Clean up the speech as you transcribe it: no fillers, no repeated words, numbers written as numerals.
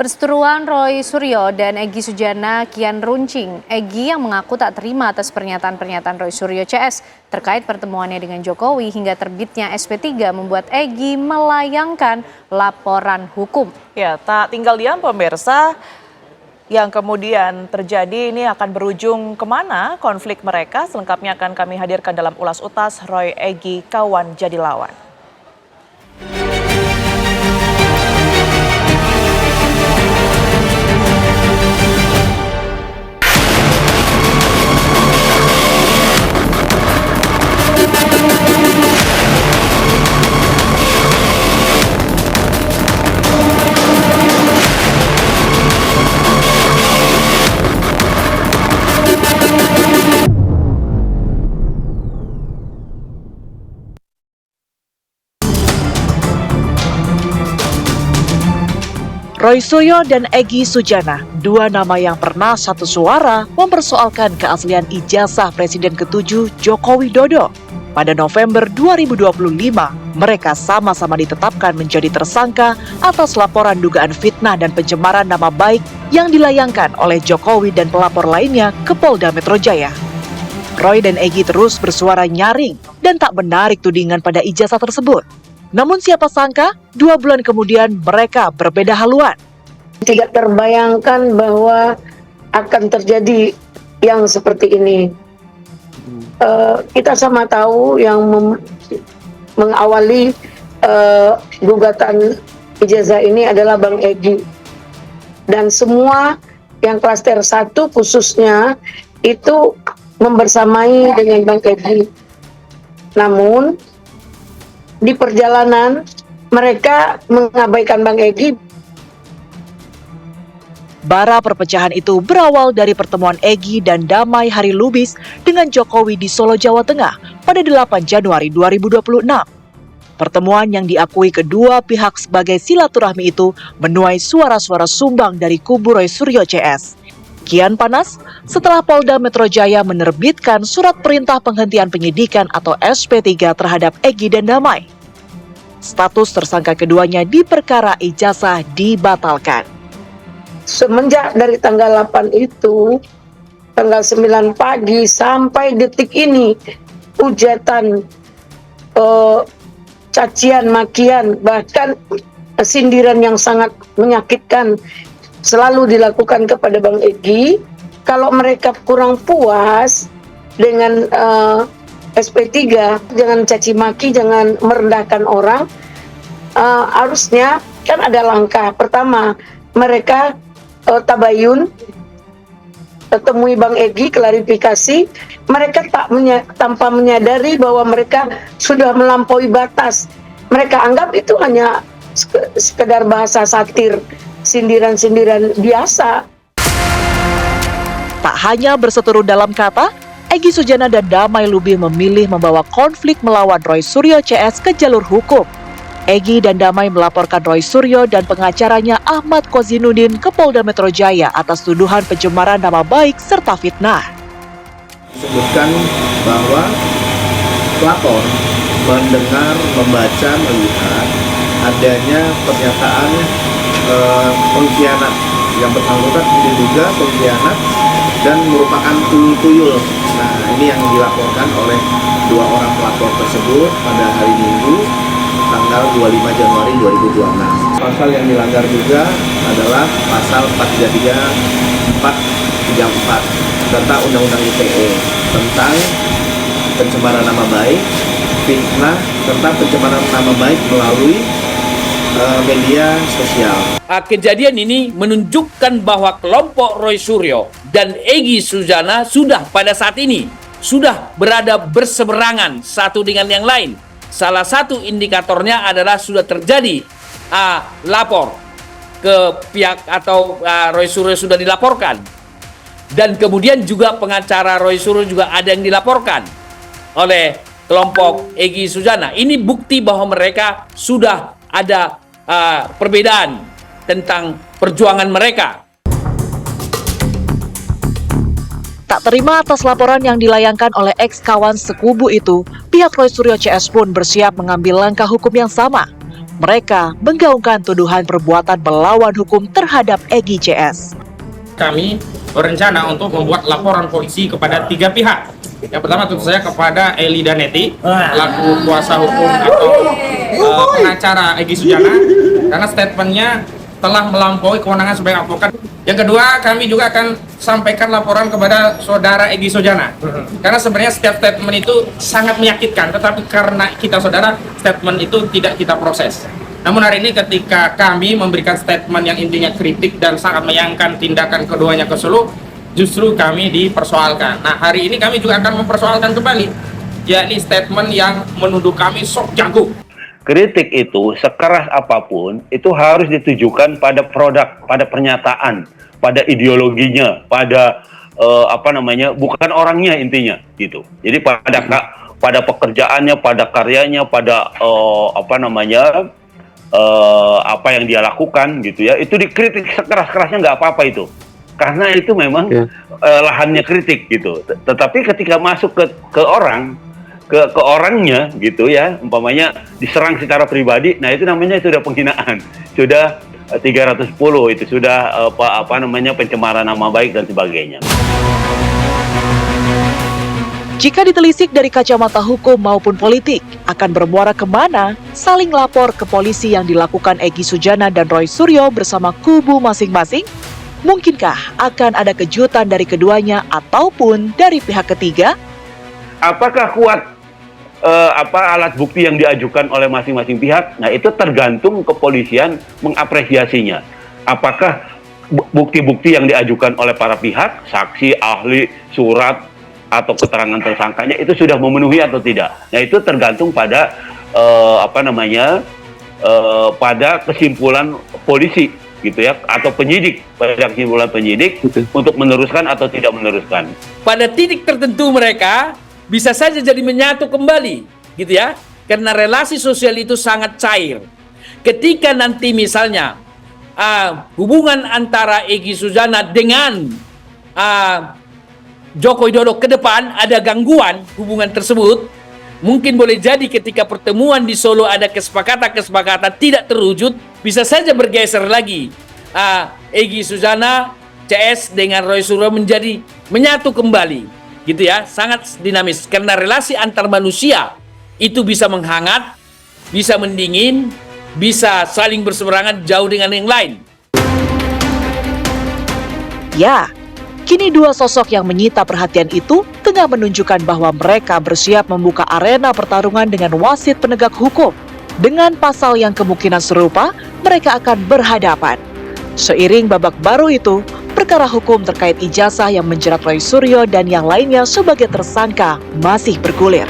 Perseteruan Roy Suryo dan Egy Sujana kian runcing. Egy yang mengaku tak terima atas pernyataan-pernyataan Roy Suryo CS terkait pertemuannya dengan Jokowi hingga terbitnya SP3 membuat Egy melayangkan laporan hukum. Ya, tak tinggal diam pemirsa, yang kemudian terjadi ini akan berujung kemana konflik mereka? Selengkapnya akan kami hadirkan dalam Ulas Utas Roy Egy Kawan Jadi Lawan. Roy Suryo dan Egy Sujana, dua nama yang pernah satu suara mempersoalkan keaslian ijazah Presiden ke-7 Joko Widodo. Pada November 2025, mereka sama-sama ditetapkan menjadi tersangka atas laporan dugaan fitnah dan pencemaran nama baik yang dilayangkan oleh Jokowi dan pelapor lainnya ke Polda Metro Jaya. Roy dan Egy terus bersuara nyaring dan tak menarik tudingan pada ijazah tersebut. Namun siapa sangka, 2 bulan kemudian mereka berbeda haluan. Tidak terbayangkan bahwa akan terjadi yang seperti ini. Kita sama tahu yang mengawali gugatan ijazah ini adalah Bang Egy. Dan semua yang klaster 1 khususnya itu membersamai dengan Bang Egy. Namun di perjalanan mereka mengabaikan Bang Egy. Bara perpecahan itu berawal dari pertemuan Egy dan Damai Hari Lubis dengan Jokowi di Solo, Jawa Tengah pada 8 Januari 2026. Pertemuan yang diakui kedua pihak sebagai silaturahmi itu menuai suara-suara sumbang dari kubu Roy Suryo CS. Kian panas setelah Polda Metro Jaya menerbitkan surat perintah penghentian penyidikan atau SP3 terhadap Egy dan Damai. Status tersangka keduanya di perkara ijazah dibatalkan. Semenjak dari tanggal 8 itu, tanggal 9 pagi sampai detik ini, hujatan, cacian, makian, bahkan sindiran yang sangat menyakitkan selalu dilakukan kepada Bang Egy. Kalau mereka kurang puas dengan SP3, jangan caci maki, jangan merendahkan orang. Harusnya kan ada langkah. Pertama, mereka tabayun, temui Bang Egy, klarifikasi. Mereka tanpa menyadari bahwa mereka sudah melampaui batas. Mereka anggap itu hanya sekedar bahasa satir, sindiran-sindiran biasa. Tak hanya berseteru dalam kata, Egy Sujana dan Damai Lubis memilih membawa konflik melawan Roy Suryo CS ke jalur hukum. Egy dan Damai melaporkan Roy Suryo dan pengacaranya Ahmad Kozinudin ke Polda Metro Jaya atas tuduhan pencemaran nama baik serta fitnah. Disebutkan bahwa pelapor mendengar, membaca, melihat adanya pernyataan pengkhianat yang bersangkutan diduga pengkhianat dan merupakan tuyul. Nah, ini yang dilaporkan oleh 2 orang pelapor tersebut pada hari Minggu tanggal 25 Januari 2026. Pasal yang dilanggar juga adalah pasal 433, 434 serta Undang-Undang ITE tentang pencemaran nama baik, fitnah serta pencemaran nama baik melalui media sosial. Kejadian ini menunjukkan bahwa kelompok Roy Suryo dan Egy Sujana sudah pada saat ini sudah berada berseberangan satu dengan yang lain. Salah satu indikatornya adalah sudah terjadi lapor ke pihak atau Roy Suryo sudah dilaporkan. Dan kemudian juga pengacara Roy Suryo juga ada yang dilaporkan oleh kelompok Egy Sujana. Ini bukti bahwa mereka sudah ada perbedaan tentang perjuangan mereka. Tak terima atas laporan yang dilayangkan oleh ex-kawan sekubu itu, pihak Roy Suryo CS pun bersiap mengambil langkah hukum yang sama. mereka menggaungkan tuduhan perbuatan melawan hukum terhadap Egy CS. Kami berencana untuk membuat laporan polisi kepada 3 pihak. Yang pertama tentu saja kepada Eli Daneti, laku kuasa hukum atau pengacara Egy Sujana, karena statementnya telah melampaui kewenangan sebagai advokat. Yang kedua, kami juga akan sampaikan laporan kepada saudara Egy Sujana, karena sebenarnya setiap statement itu sangat menyakitkan, tetapi karena kita saudara, statement itu tidak kita proses. Namun hari ini ketika kami memberikan statement yang intinya kritik dan sangat menyayangkan tindakan keduanya ke Solo, justru kami dipersoalkan. Nah, hari ini kami juga akan mempersoalkan kembali, yakni statement yang menuduh kami sok jago. Kritik itu sekeras apapun itu harus ditujukan pada produk, pada pernyataan, pada ideologinya, pada bukan orangnya intinya gitu. Jadi pada pekerjaannya, pada karyanya, pada apa yang dia lakukan gitu ya. Itu dikritik sekeras-kerasnya nggak apa-apa itu. Karena itu memang lahannya kritik gitu. Tetapi ketika masuk ke orangnya gitu ya, umpamanya diserang secara pribadi, nah itu namanya sudah penghinaan, sudah 310, itu sudah pencemaran nama baik dan sebagainya. Jika ditelisik dari kacamata hukum maupun politik, akan bermuara kemana saling lapor ke polisi yang dilakukan Egy Sujana dan Roy Suryo bersama kubu masing-masing? Mungkinkah akan ada kejutan dari keduanya ataupun dari pihak ketiga? Apakah kuat alat bukti yang diajukan oleh masing-masing pihak? Nah, itu tergantung kepolisian mengapresiasinya. Apakah bukti-bukti yang diajukan oleh para pihak, saksi, ahli, surat, atau keterangan tersangkanya itu sudah memenuhi atau tidak? Nah, itu tergantung pada pada kesimpulan polisi gitu ya, atau penyidik, pada kesimpulan penyidik untuk meneruskan atau tidak meneruskan. Pada titik tertentu mereka bisa saja jadi menyatu kembali, gitu ya. Karena relasi sosial itu sangat cair. Ketika nanti misalnya hubungan antara Egy Sujana dengan Joko Widodo ke depan ada gangguan hubungan tersebut, mungkin boleh jadi ketika pertemuan di Solo ada kesepakatan tidak terwujud, bisa saja bergeser lagi. Egy Sujana, CS dengan Roy Suryo menjadi menyatu kembali. Gitu ya, sangat dinamis karena relasi antar manusia itu bisa menghangat, bisa mendingin, bisa saling berseberangan jauh dengan yang lain. Ya, kini dua sosok yang menyita perhatian itu tengah menunjukkan bahwa mereka bersiap membuka arena pertarungan dengan wasit penegak hukum. Dengan pasal yang kemungkinan serupa, mereka akan berhadapan. Seiring babak baru itu, perkara hukum terkait ijazah yang menjerat Roy Suryo dan yang lainnya sebagai tersangka masih bergulir.